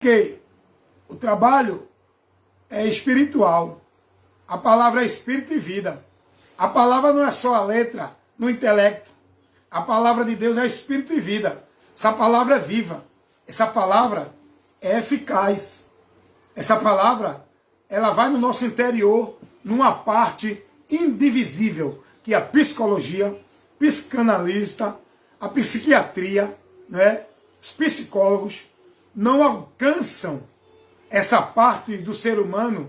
Porque o trabalho é espiritual. A palavra é espírito e vida. A palavra não é só a letra no intelecto. A palavra de Deus é espírito e vida. Essa palavra é viva. Essa palavra é eficaz. Essa palavra, ela vai no nosso interior, numa parte indivisível, que é a psicologia, psicanalista, a psiquiatria, né? Os psicólogos não alcançam essa parte do ser humano,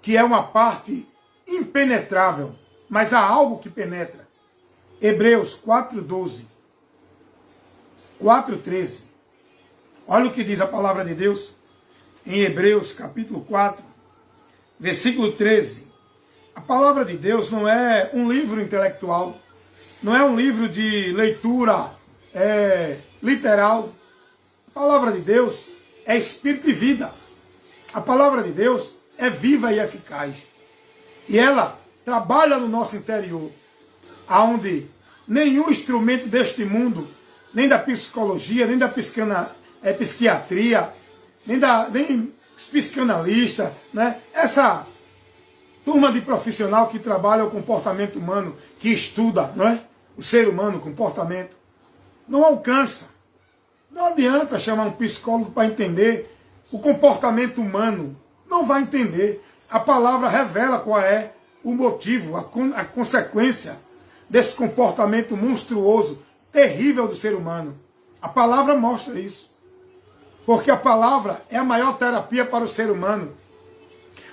que é uma parte impenetrável, mas há algo que penetra. Hebreus 4:12, 4:13. Olha o que diz a palavra de Deus em Hebreus capítulo 4, versículo 13. A palavra de Deus não é um livro intelectual, não é um livro de leitura literal. A palavra de Deus é espírito e vida. A palavra de Deus é viva e eficaz. E ela trabalha no nosso interior, aonde nenhum instrumento deste mundo, nem da psicologia, nem da psiquiatria, nem psicanalista, né? Essa turma de profissional que trabalha o comportamento humano, que estuda, não é? O ser humano, o comportamento, não alcança. Não adianta chamar um psicólogo para entender o comportamento humano. Não vai entender. A palavra revela qual é o motivo, a consequência desse comportamento monstruoso, terrível do ser humano. A palavra mostra isso. Porque a palavra é a maior terapia para o ser humano.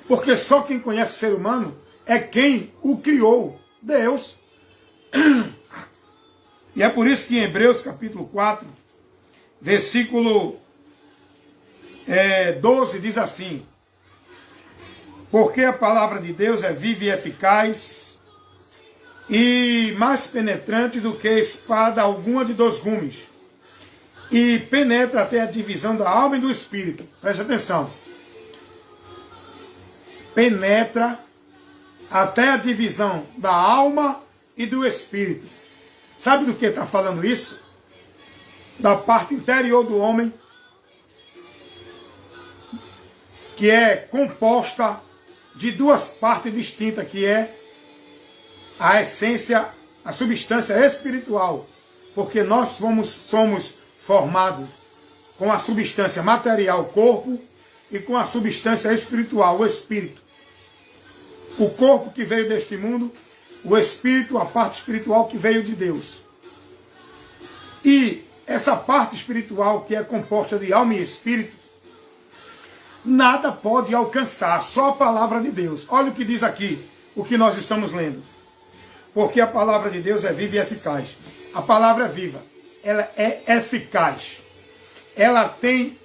Porque só quem conhece o ser humano é quem o criou, Deus. E é por isso que em Hebreus capítulo 4, versículo 12 diz assim: porque a palavra de Deus é viva e eficaz e mais penetrante do que espada alguma de 2 gumes, e penetra até a divisão da alma e do espírito. Preste atenção. Penetra até a divisão da alma e do espírito. Sabe do que está falando isso? Da parte interior do homem, que é composta de 2 partes distintas, que é a essência, a substância espiritual. Porque nós somos formados com a substância material, o corpo, e com a substância espiritual, o espírito. O corpo que veio deste mundo, o espírito, a parte espiritual que veio de Deus. E essa parte espiritual, que é composta de alma e espírito, nada pode alcançar, só a palavra de Deus. Olha o que diz aqui, o que nós estamos lendo. Porque a palavra de Deus é viva e eficaz. A palavra é viva, ela é eficaz. Ela tem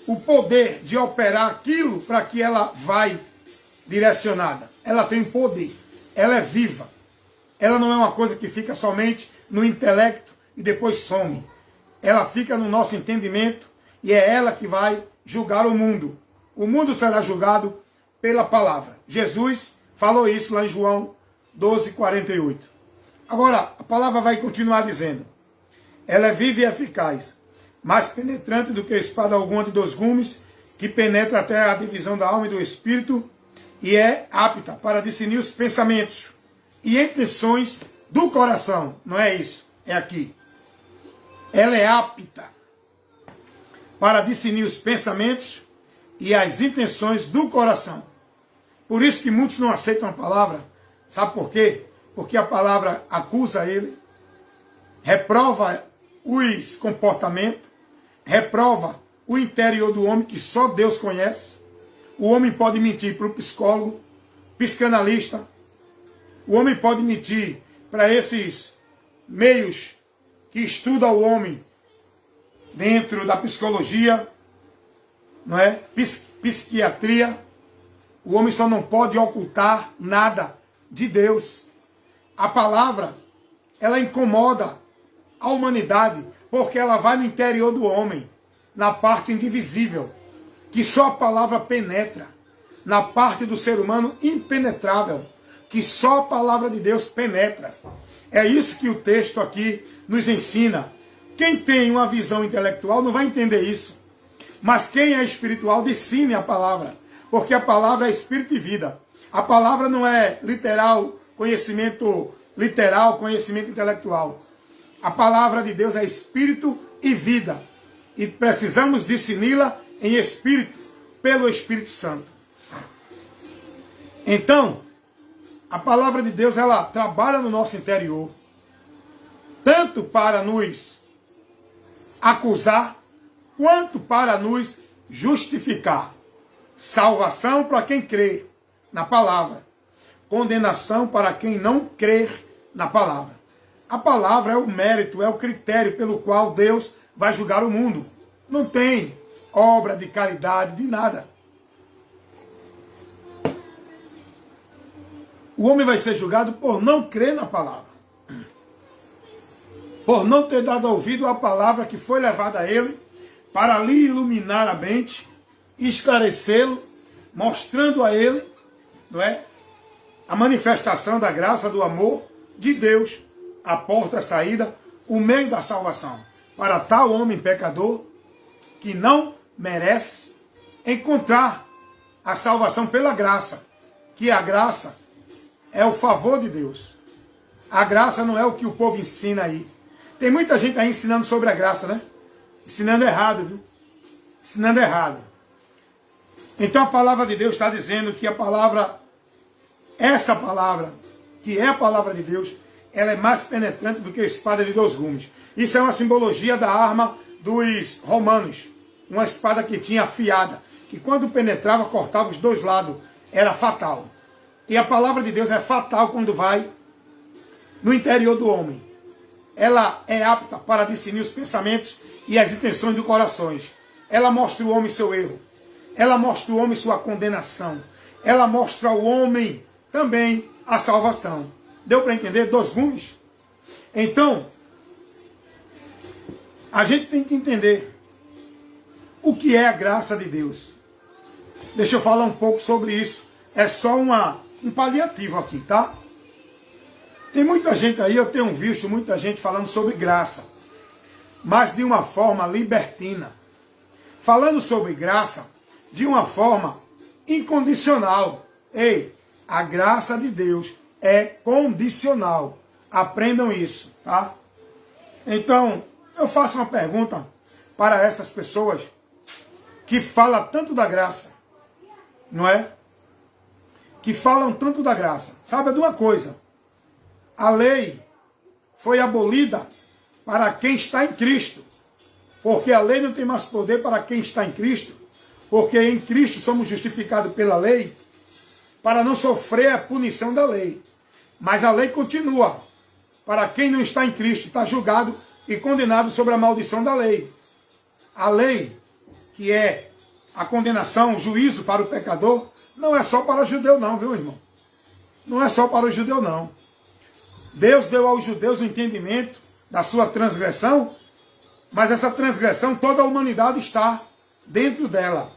o poder de operar aquilo para que ela vai direcionada. Ela tem poder, ela é viva. Ela não é uma coisa que fica somente no intelecto e depois some. Ela fica no nosso entendimento e é ela que vai julgar o mundo. O mundo será julgado pela palavra. Jesus falou isso lá em João 12:48. Agora, a palavra vai continuar dizendo: ela é viva e eficaz, mais penetrante do que espada alguma de 2 gumes, que penetra até a divisão da alma e do espírito, e é apta para discernir os pensamentos e intenções do coração. Não é isso, é aqui. Ela é apta para discernir os pensamentos e as intenções do coração. Por isso que muitos não aceitam a palavra. Sabe por quê? Porque a palavra acusa ele, reprova os comportamentos, reprova o interior do homem, que só Deus conhece. O homem pode mentir para o psicólogo, psicanalista. O homem pode mentir para esses meios que estudam o homem dentro da psicologia, não é? Psiquiatria. O homem só não pode ocultar nada de Deus. A palavra, ela incomoda a humanidade, porque ela vai no interior do homem, na parte indivisível, que só a palavra penetra, na parte do ser humano impenetrável, que só a palavra de Deus penetra. É isso que o texto aqui nos ensina. Quem tem uma visão intelectual não vai entender isso. Mas quem é espiritual, discerne a palavra. Porque a palavra é espírito e vida. A palavra não é conhecimento intelectual. A palavra de Deus é espírito e vida. E precisamos discerni-la em espírito, pelo Espírito Santo. Então, a palavra de Deus, ela trabalha no nosso interior, tanto para nos acusar, quanto para nos justificar. Salvação para quem crê na palavra. Condenação para quem não crer na palavra. A palavra é o mérito, é o critério pelo qual Deus vai julgar o mundo. Não tem obra de caridade, de nada. O homem vai ser julgado por não crer na palavra. Por não ter dado ouvido à palavra que foi levada a ele, para lhe iluminar a mente, esclarecê-lo, mostrando a ele, não é, a manifestação da graça, do amor de Deus, a porta, a saída, o meio da salvação. Para tal homem pecador, que não merece encontrar a salvação pela graça, que a graça é o favor de Deus. A graça não é o que o povo ensina aí. Tem muita gente aí ensinando sobre a graça, né? Ensinando errado, viu? Ensinando errado. Então a palavra de Deus está dizendo que a palavra, essa palavra, que é a palavra de Deus, ela é mais penetrante do que a espada de 2 gumes. Isso é uma simbologia da arma dos romanos. Uma espada que tinha afiada, que quando penetrava, cortava os 2 lados. Era fatal. E a palavra de Deus é fatal quando vai no interior do homem. Ela é apta para discernir os pensamentos e as intenções do coração. Ela mostra ao homem seu erro. Ela mostra ao homem sua condenação. Ela mostra ao homem também a salvação. Deu para entender? 2 gumes? Então, a gente tem que entender o que é a graça de Deus. Deixa eu falar um pouco sobre isso. É só um paliativo aqui, tá? Tem muita gente aí, eu tenho visto muita gente falando sobre graça, mas de uma forma libertina. Falando sobre graça de uma forma incondicional. Ei, a graça de Deus é condicional. Aprendam isso, tá? Então, eu faço uma pergunta para essas pessoas que falam tanto da graça, não é? Que falam tanto da graça. Sabe de uma coisa? A lei foi abolida para quem está em Cristo. Porque a lei não tem mais poder para quem está em Cristo. Porque em Cristo somos justificados pela lei para não sofrer a punição da lei. Mas a lei continua. Para quem não está em Cristo, está julgado e condenado sobre a maldição da lei. A lei, que é a condenação, o juízo para o pecador, não é só para o judeu não, viu, irmão? Não é só para o judeu não. Deus deu aos judeus o entendimento da sua transgressão, mas essa transgressão, toda a humanidade está dentro dela.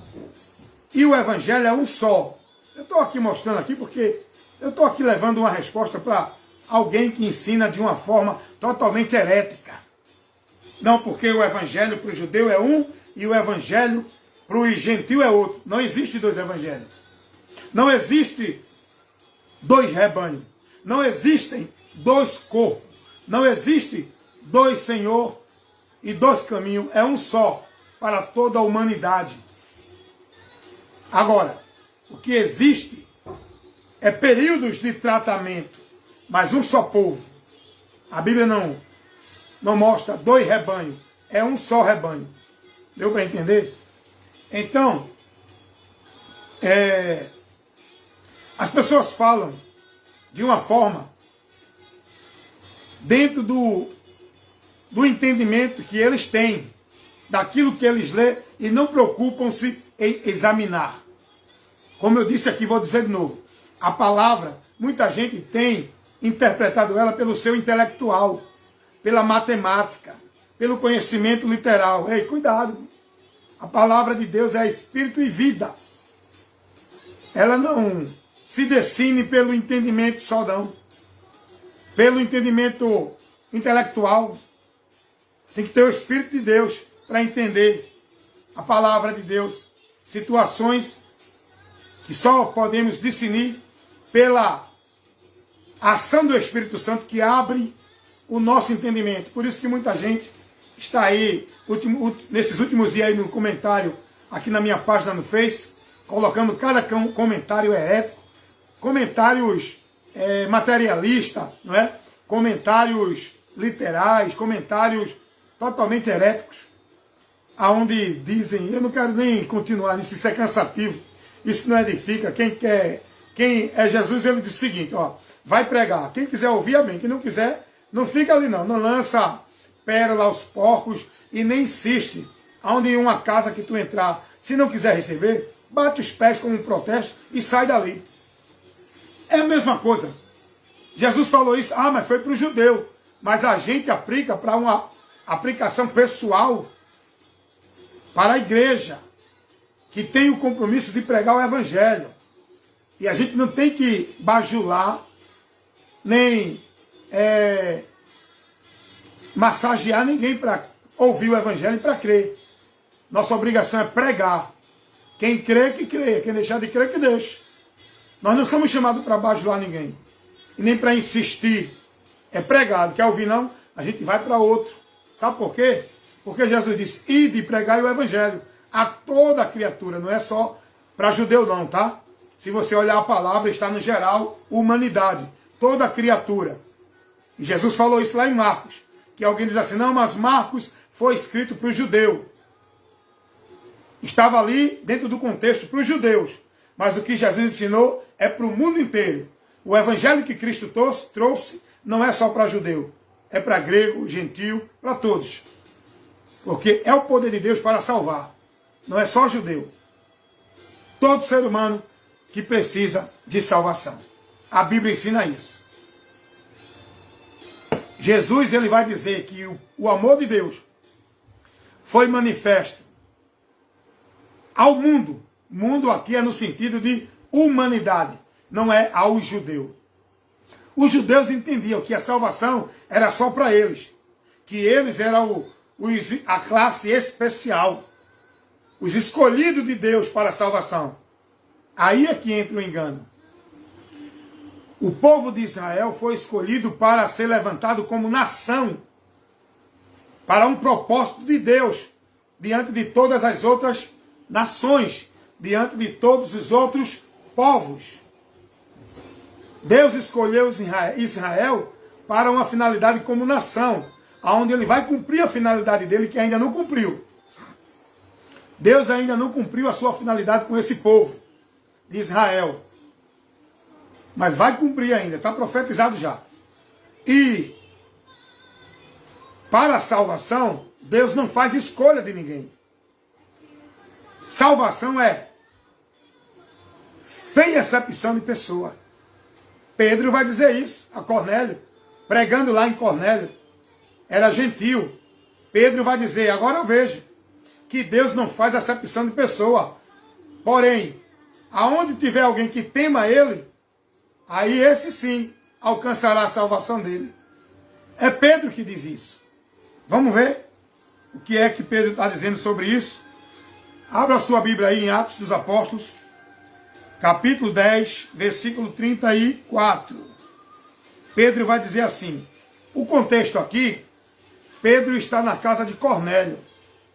E o evangelho é um só. Eu estou aqui mostrando aqui porque eu estou aqui levando uma resposta para alguém que ensina de uma forma totalmente herética. Não, porque o evangelho para o judeu é um e o evangelho para o gentil é outro. Não existe 2 evangelhos. Não existe 2 rebanhos. Não existem 2 corpos. Não existe 2 Senhor e 2 caminhos. É um só para toda a humanidade. Agora, o que existe é períodos de tratamento, mas um só povo. A Bíblia não mostra 2 rebanhos. É um só rebanho. Deu para entender? Então, as pessoas falam de uma forma dentro do entendimento que eles têm, daquilo que eles lêem, e não preocupam-se em examinar. Como eu disse aqui, vou dizer de novo. A palavra, muita gente tem interpretado ela pelo seu intelectual, pela matemática, pelo conhecimento literal. Ei, cuidado. A palavra de Deus é espírito e vida. Ela não se define pelo entendimento só não. Pelo entendimento intelectual. Tem que ter o Espírito de Deus para entender. a palavra de Deus, situações que só podemos discernir pela ação do Espírito Santo que abre o nosso entendimento. Por isso que muita gente está aí, nesses últimos dias aí no comentário, aqui na minha página no Face, colocando cada comentário herético, comentários materialistas, não é? Comentários literais, comentários totalmente heréticos, aonde dizem, eu não quero nem continuar nisso, isso é cansativo, isso não edifica. Quem é Jesus, ele diz o seguinte, ó, vai pregar, quem quiser ouvir, amém, quem não quiser, não fica ali não lança pérola aos porcos e nem insiste, aonde em uma casa que tu entrar, se não quiser receber, bate os pés como um protesto e sai dali. É a mesma coisa. Jesus falou isso, mas foi para o judeu, mas a gente aplica para uma aplicação pessoal, para a igreja, que tem o compromisso de pregar o evangelho. E a gente não tem que bajular, nem massagear ninguém para ouvir o evangelho e para crer. Nossa obrigação é pregar. Quem crê, que crê. Quem deixar de crer, que deixe. Nós não somos chamados para bajular ninguém. E nem para insistir. É pregado. Quer ouvir não? A gente vai para outro. Sabe por quê? Porque Jesus disse, ide e pregai o evangelho a toda criatura. Não é só para judeu não, tá? Se você olhar a palavra, está no geral, humanidade. Toda criatura. E Jesus falou isso lá em Marcos. Que alguém diz assim, não, mas Marcos foi escrito para o judeu. Estava ali dentro do contexto para os judeus. Mas o que Jesus ensinou é para o mundo inteiro. O evangelho que Cristo trouxe não é só para judeu. É para grego, gentil, para todos. Porque é o poder de Deus para salvar. Não é só judeu. Todo ser humano que precisa de salvação. A Bíblia ensina isso. Jesus, ele vai dizer que o amor de Deus foi manifesto ao mundo. Mundo aqui é no sentido de humanidade, não é ao judeu. Os judeus entendiam que a salvação era só para eles, que eles eram a classe especial, os escolhidos de Deus para a salvação. Aí é que entra o engano. O povo de Israel foi escolhido para ser levantado como nação, para um propósito de Deus, diante de todas as outras nações, diante de todos os outros povos. Deus escolheu Israel para uma finalidade como nação, onde ele vai cumprir a finalidade dele, que ainda não cumpriu. Deus ainda não cumpriu a sua finalidade com esse povo de Israel. Mas vai cumprir ainda, está profetizado já. E para a salvação, Deus não faz escolha de ninguém. Salvação é sem exceção de pessoa. Pedro vai dizer isso a Cornélio, pregando lá em Cornélio. Era gentil. Pedro vai dizer, agora eu vejo que Deus não faz acepção de pessoa. Porém, aonde tiver alguém que tema ele, aí esse sim alcançará a salvação dele. É Pedro que diz isso. Vamos ver o que é que Pedro está dizendo sobre isso. Abra a sua Bíblia aí em Atos dos Apóstolos, capítulo 10, versículo 34. Pedro vai dizer assim, o contexto aqui, Pedro está na casa de Cornélio,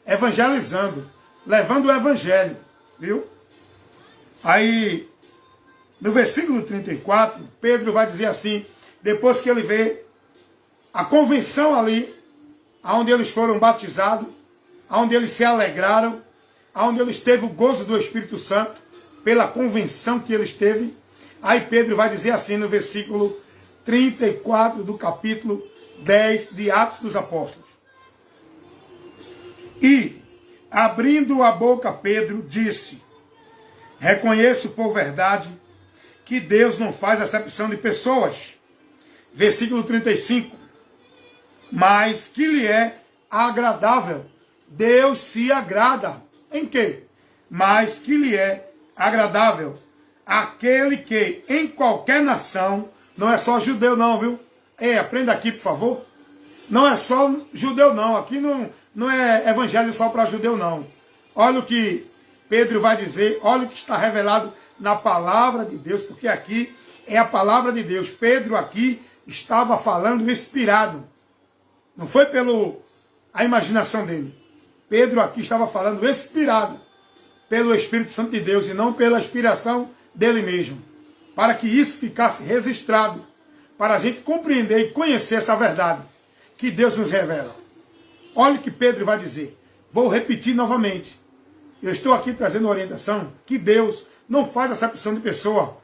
evangelizando, levando o evangelho, viu? Aí, no versículo 34, Pedro vai dizer assim, depois que ele vê a convenção ali, onde eles foram batizados, onde eles se alegraram, onde eles teve o gozo do Espírito Santo, pela convenção que eles teve. Aí Pedro vai dizer assim no versículo 34 do capítulo 10 de Atos dos Apóstolos. E, abrindo a boca, Pedro disse, reconheço por verdade que Deus não faz acepção de pessoas. Versículo 35. Mas que lhe é agradável. Deus se agrada. Em quê? Mas que lhe é agradável. Aquele que em qualquer nação, não é só judeu não, viu? Aprenda aqui, por favor. Não é só judeu não. Aqui não é evangelho só para judeu não. Olha o que Pedro vai dizer, olha o que está revelado na palavra de Deus, porque aqui é a palavra de Deus. Pedro aqui estava falando inspirado. Não foi a imaginação dele. Pedro aqui estava falando inspirado pelo Espírito Santo de Deus e não pela inspiração dele mesmo. Para que isso ficasse registrado, para a gente compreender e conhecer essa verdade que Deus nos revela. Olha o que Pedro vai dizer. Vou repetir novamente. Eu estou aqui trazendo orientação que Deus não faz acepção de pessoa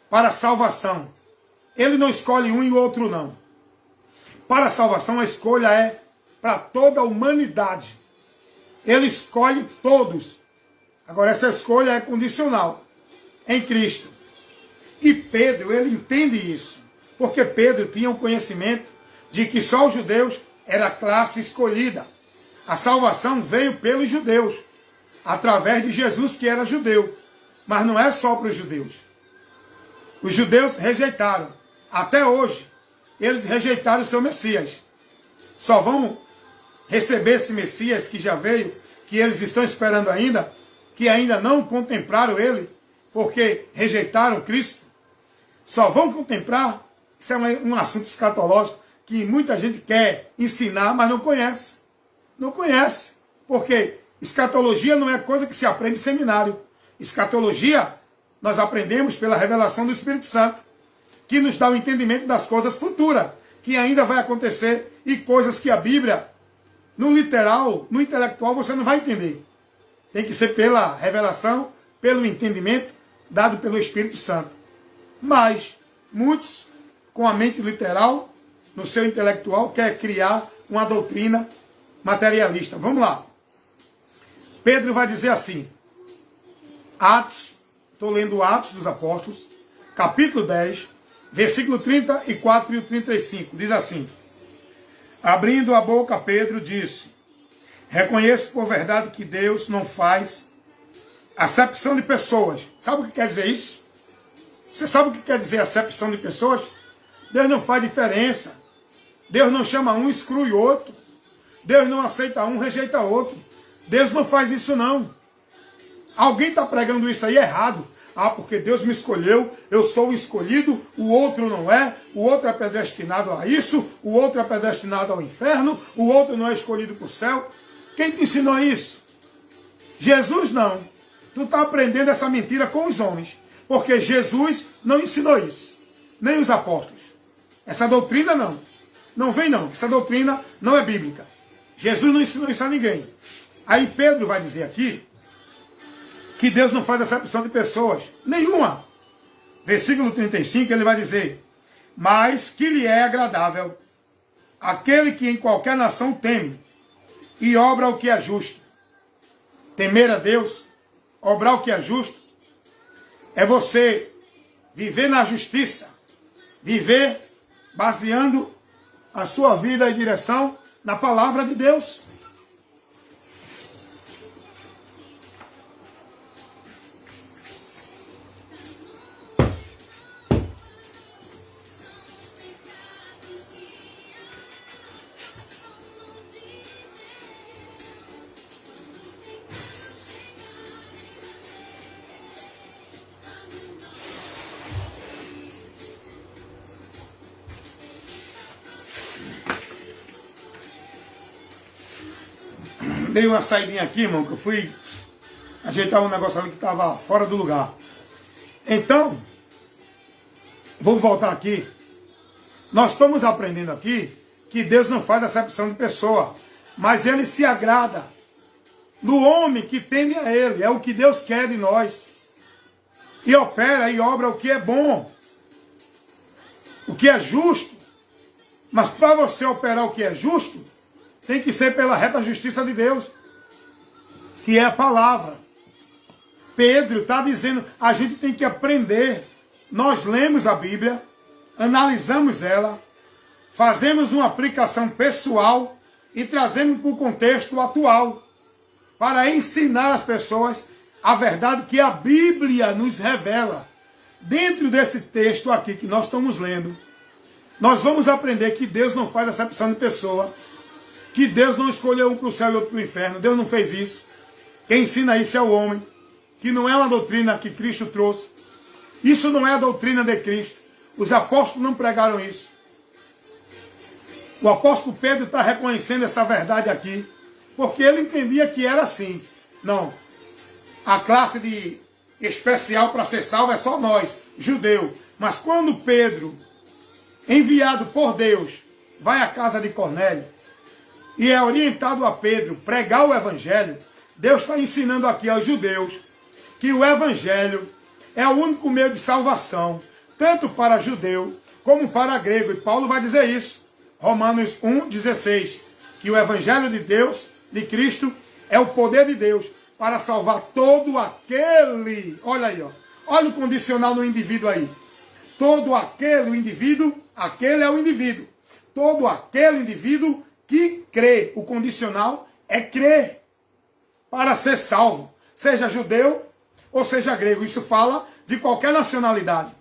para a salvação. Ele não escolhe um e o outro não. Para a salvação, a escolha é para toda a humanidade. Ele escolhe todos. Agora, essa escolha é condicional em Cristo. E Pedro, ele entende isso. Porque Pedro tinha um conhecimento de que só os judeus era a classe escolhida. A salvação veio pelos judeus, através de Jesus, que era judeu. Mas não é só para os judeus. Os judeus rejeitaram. Até hoje, eles rejeitaram o seu Messias. Só vão receber esse Messias que já veio, que eles estão esperando ainda, que ainda não contemplaram ele, porque rejeitaram Cristo. Só vão contemplar. Isso é um assunto escatológico que muita gente quer ensinar, mas não conhece. Não conhece. Porque escatologia não é coisa que se aprende em seminário. Escatologia nós aprendemos pela revelação do Espírito Santo, que nos dá o entendimento das coisas futuras, que ainda vai acontecer, e coisas que a Bíblia, no literal, no intelectual, você não vai entender. Tem que ser pela revelação, pelo entendimento dado pelo Espírito Santo. Mas muitos, com a mente literal, no seu intelectual, quer criar uma doutrina materialista. Vamos lá. Pedro vai dizer assim, Atos, estou lendo Atos dos Apóstolos, capítulo 10, versículo 34 e 35, diz assim, abrindo a boca, Pedro disse, reconheço por verdade que Deus não faz acepção de pessoas. Sabe o que quer dizer isso? Você sabe o que quer dizer acepção de pessoas? Deus não faz diferença. Deus não chama um, exclui outro. Deus não aceita um, rejeita outro. Deus não faz isso não. Alguém está pregando isso aí errado. Ah, porque Deus me escolheu, eu sou o escolhido, o outro não é, o outro é predestinado a isso, o outro é predestinado ao inferno, o outro não é escolhido para o céu. Quem te ensinou isso? Jesus não. Tu está aprendendo essa mentira com os homens, porque Jesus não ensinou isso, nem os apóstolos. Essa doutrina não. Não vem não, essa doutrina não é bíblica. Jesus não ensinou isso a ninguém. Aí Pedro vai dizer aqui, que Deus não faz acepção de pessoas, nenhuma. Versículo 35, ele vai dizer, mas que lhe é agradável aquele que em qualquer nação teme e obra o que é justo. Temer a Deus, obrar o que é justo, é você viver na justiça, viver baseando a sua vida em direção na palavra de Deus. Dei uma saidinha aqui, irmão, que eu fui ajeitar um negócio ali que estava fora do lugar. Então, vou voltar aqui. Nós estamos aprendendo aqui que Deus não faz acepção de pessoa, mas Ele se agrada no homem que teme a Ele. É o que Deus quer de nós. E opera e obra o que é bom, o que é justo. Mas para você operar o que é justo, tem que ser pela reta justiça de Deus, que é a palavra. Pedro está dizendo, a gente tem que aprender. Nós lemos a Bíblia, analisamos ela, fazemos uma aplicação pessoal e trazemos para o contexto atual, para ensinar as pessoas a verdade que a Bíblia nos revela. Dentro desse texto aqui que nós estamos lendo, nós vamos aprender que Deus não faz acepção de pessoa, que Deus não escolheu um para o céu e outro para o inferno. Deus não fez isso. Quem ensina isso é o homem, que não é uma doutrina que Cristo trouxe. Isso não é a doutrina de Cristo. Os apóstolos não pregaram isso. O apóstolo Pedro está reconhecendo essa verdade aqui, porque ele entendia que era assim. Não, a classe de especial para ser salvo é só nós, judeu. Mas quando Pedro, enviado por Deus, vai à casa de Cornélio e é orientado a Pedro pregar o evangelho, Deus está ensinando aqui aos judeus que o evangelho é o único meio de salvação, tanto para judeu como para grego. E Paulo vai dizer isso, Romanos 1,16, que o evangelho de Deus, de Cristo, é o poder de Deus para salvar todo aquele, olha aí, ó, olha o condicional no indivíduo aí, todo aquele, o indivíduo, aquele é o indivíduo, todo aquele indivíduo que crê, o condicional é crer, para ser salvo, seja judeu ou seja grego, isso fala de qualquer nacionalidade.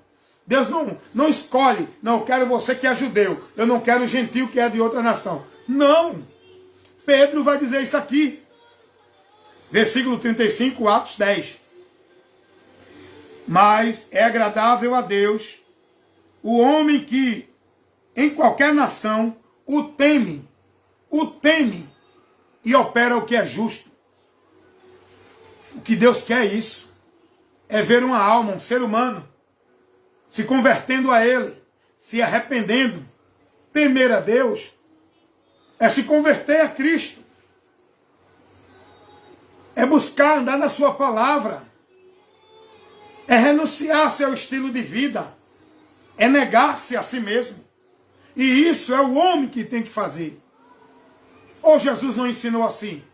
Deus não escolhe, não, eu quero você que é judeu, eu não quero o gentil que é de outra nação. Não! Pedro vai dizer isso aqui. Versículo 35, Atos 10. Mas é agradável a Deus o homem que em qualquer nação o teme e opera o que é justo. O que Deus quer é isso. É ver uma alma, um ser humano, se convertendo a Ele, se arrependendo. Temer a Deus é se converter a Cristo. É buscar andar na sua palavra. É renunciar ao seu estilo de vida. É negar-se a si mesmo. E isso é o homem que tem que fazer. Ou Jesus não ensinou assim?